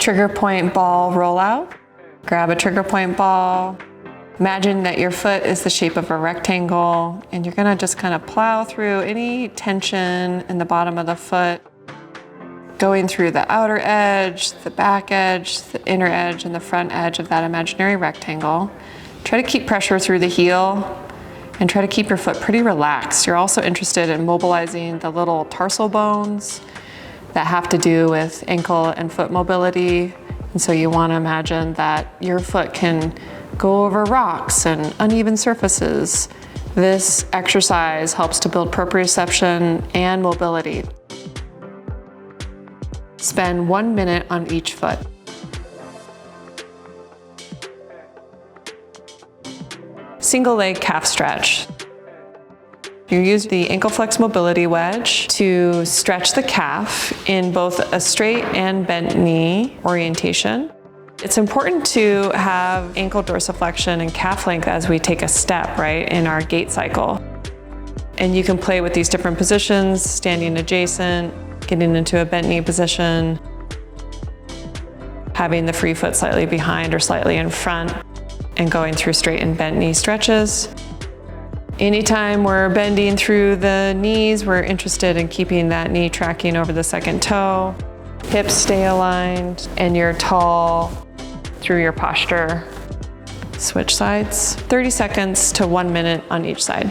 trigger point ball rollout. Grab a trigger point ball. Imagine that your foot is the shape of a rectangle and you're gonna just kind of plow through any tension in the bottom of the foot, going through the outer edge, the back edge, the inner edge, and the front edge of that imaginary rectangle. Try to keep pressure through the heel and try to keep your foot pretty relaxed. You're also interested in mobilizing the little tarsal bones that have to do with ankle and foot mobility. And so you want to imagine that your foot can go over rocks and uneven surfaces. This exercise helps to build proprioception and mobility. Spend 1 minute on each foot. Single leg calf stretch. You use the ankle flex mobility wedge to stretch the calf in both a straight and bent knee orientation. It's important to have ankle dorsiflexion and calf length as we take a step, right, in our gait cycle. And you can play with these different positions, standing adjacent, getting into a bent knee position, having the free foot slightly behind or slightly in front, and going through straight and bent knee stretches. Anytime we're bending through the knees, we're interested in keeping that knee tracking over the second toe. Hips stay aligned and you're tall through your posture. Switch sides. 30 seconds to 1 minute on each side.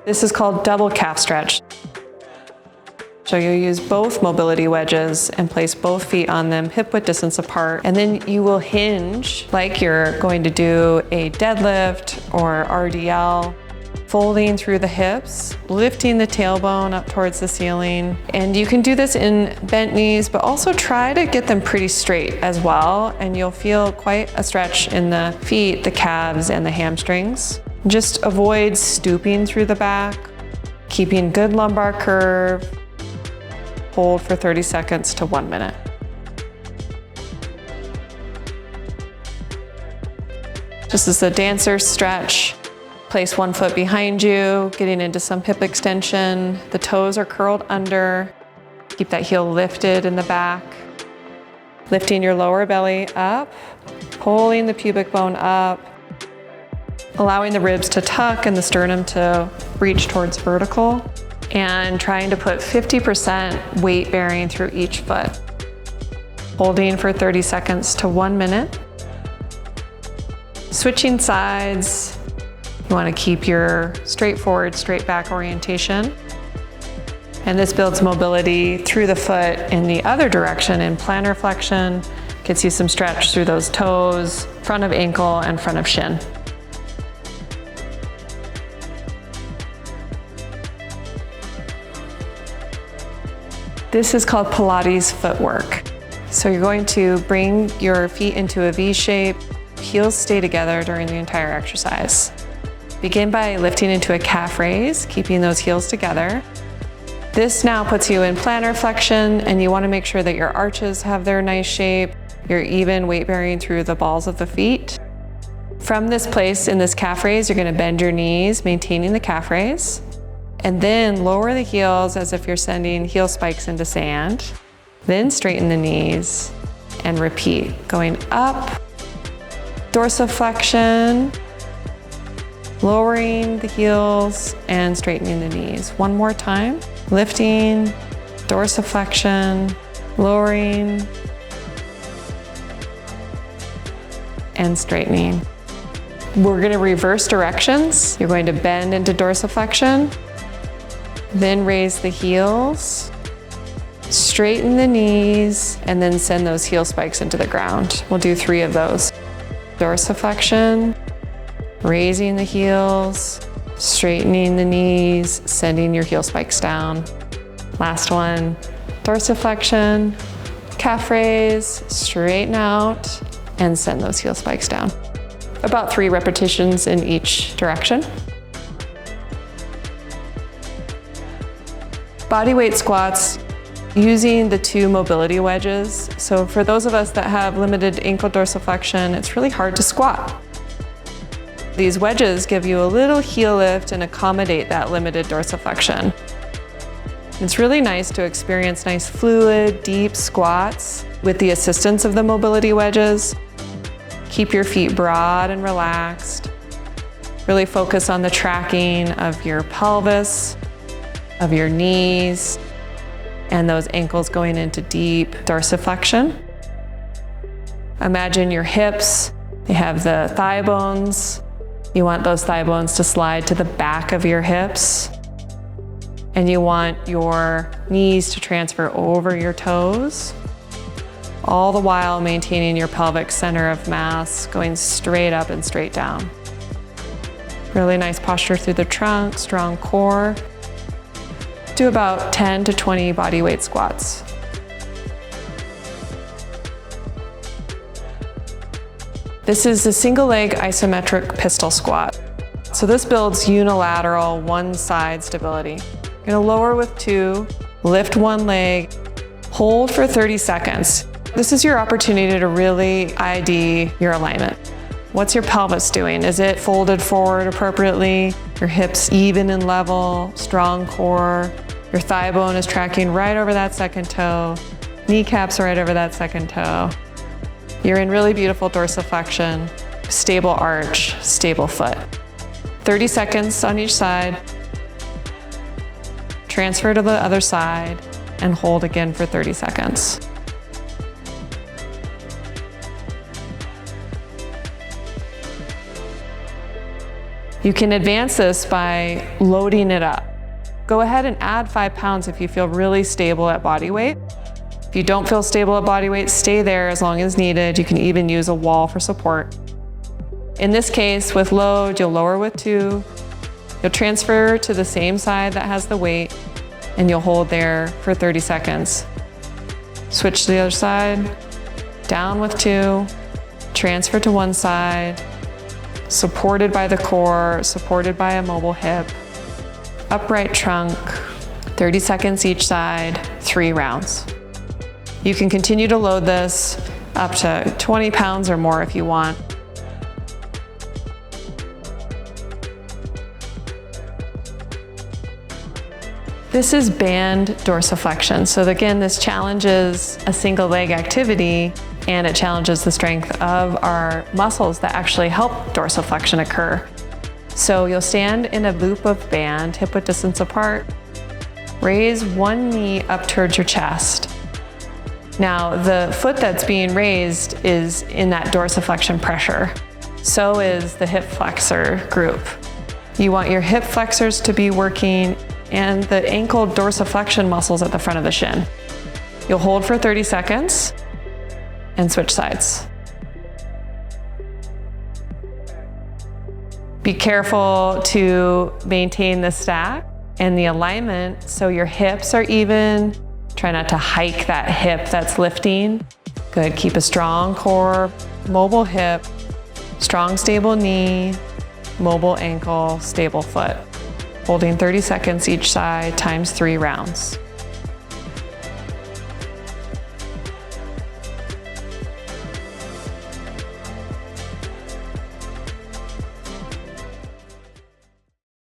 This is called double calf stretch. So you'll use both mobility wedges and place both feet on them hip width distance apart. And then you will hinge like you're going to do a deadlift or RDL, folding through the hips, lifting the tailbone up towards the ceiling. And you can do this in bent knees, but also try to get them pretty straight as well. And you'll feel quite a stretch in the feet, the calves, and the hamstrings. Just avoid stooping through the back, keeping good lumbar curve. Hold for 30 seconds to 1 minute. Just as a dancer stretch, place one foot behind you, getting into some hip extension. The toes are curled under. Keep that heel lifted in the back. Lifting your lower belly up, pulling the pubic bone up, allowing the ribs to tuck and the sternum to reach towards vertical, and trying to put 50% weight bearing through each foot. Holding for 30 seconds to 1 minute. Switching sides. You want to keep your straight forward, straight back orientation. And this builds mobility through the foot in the other direction in plantar flexion. Gets you some stretch through those toes, front of ankle and front of shin. This is called Pilates Footwork. So you're going to bring your feet into a V shape. Heels stay together during the entire exercise. Begin by lifting into a calf raise, keeping those heels together. This now puts you in plantar flexion, and you want to make sure that your arches have their nice shape. You're even weight bearing through the balls of the feet. From this place in this calf raise, you're going to bend your knees, maintaining the calf raise. And then lower the heels as if you're sending heel spikes into sand. Then straighten the knees and repeat. Going up, dorsiflexion, lowering the heels and straightening the knees. One more time. Lifting, dorsiflexion, lowering, and straightening. We're going to reverse directions. You're going to bend into dorsiflexion. Then raise the heels, straighten the knees, and then send those heel spikes into the ground. We'll do 3 of those. Dorsiflexion, raising the heels, straightening the knees, sending your heel spikes down. Last one, dorsiflexion, calf raise, straighten out, and send those heel spikes down. About 3 repetitions in each direction. Bodyweight squats using the 2 mobility wedges. So for those of us that have limited ankle dorsiflexion, it's really hard to squat. These wedges give you a little heel lift and accommodate that limited dorsiflexion. It's really nice to experience nice fluid, deep squats with the assistance of the mobility wedges. Keep your feet broad and relaxed. Really focus on the tracking of your pelvis, of your knees, and those ankles going into deep dorsiflexion. Imagine your hips. They have the thigh bones. You want those thigh bones to slide to the back of your hips. And you want your knees to transfer over your toes, all the while maintaining your pelvic center of mass going straight up and straight down. Really nice posture through the trunk, strong core. Do about 10 to 20 bodyweight squats. This is a single leg isometric pistol squat. So this builds unilateral one side stability. You're gonna lower with 2, lift one leg, hold for 30 seconds. This is your opportunity to really ID your alignment. What's your pelvis doing? Is it folded forward appropriately? Your hips even and level, strong core. Your thigh bone is tracking right over that second toe. Kneecaps are right over that second toe. You're in really beautiful dorsiflexion, stable arch, stable foot. 30 seconds on each side. Transfer to the other side and hold again for 30 seconds. You can advance this by loading it up. Go ahead and add 5 pounds if you feel really stable at body weight. If you don't feel stable at body weight, stay there as long as needed. You can even use a wall for support. In this case, with load, you'll lower with 2. You'll transfer to the same side that has the weight, and you'll hold there for 30 seconds. Switch to the other side, down with 2, transfer to one side, supported by the core, supported by a mobile hip, upright trunk, 30 seconds each side, 3 rounds. You can continue to load this up to 20 pounds or more if you want. This is band dorsiflexion. So again, this challenges a single leg activity and it challenges the strength of our muscles that actually help dorsiflexion occur. So you'll stand in a loop of band, hip width distance apart. Raise one knee up towards your chest. Now, the foot that's being raised is in that dorsiflexion pressure. So is the hip flexor group. You want your hip flexors to be working and the ankle dorsiflexion muscles at the front of the shin. You'll hold for 30 seconds and switch sides. Be careful to maintain the stack and the alignment so your hips are even. Try not to hike that hip that's lifting. Good, keep a strong core, mobile hip, strong stable knee, mobile ankle, stable foot. Holding 30 seconds each side times 3 rounds.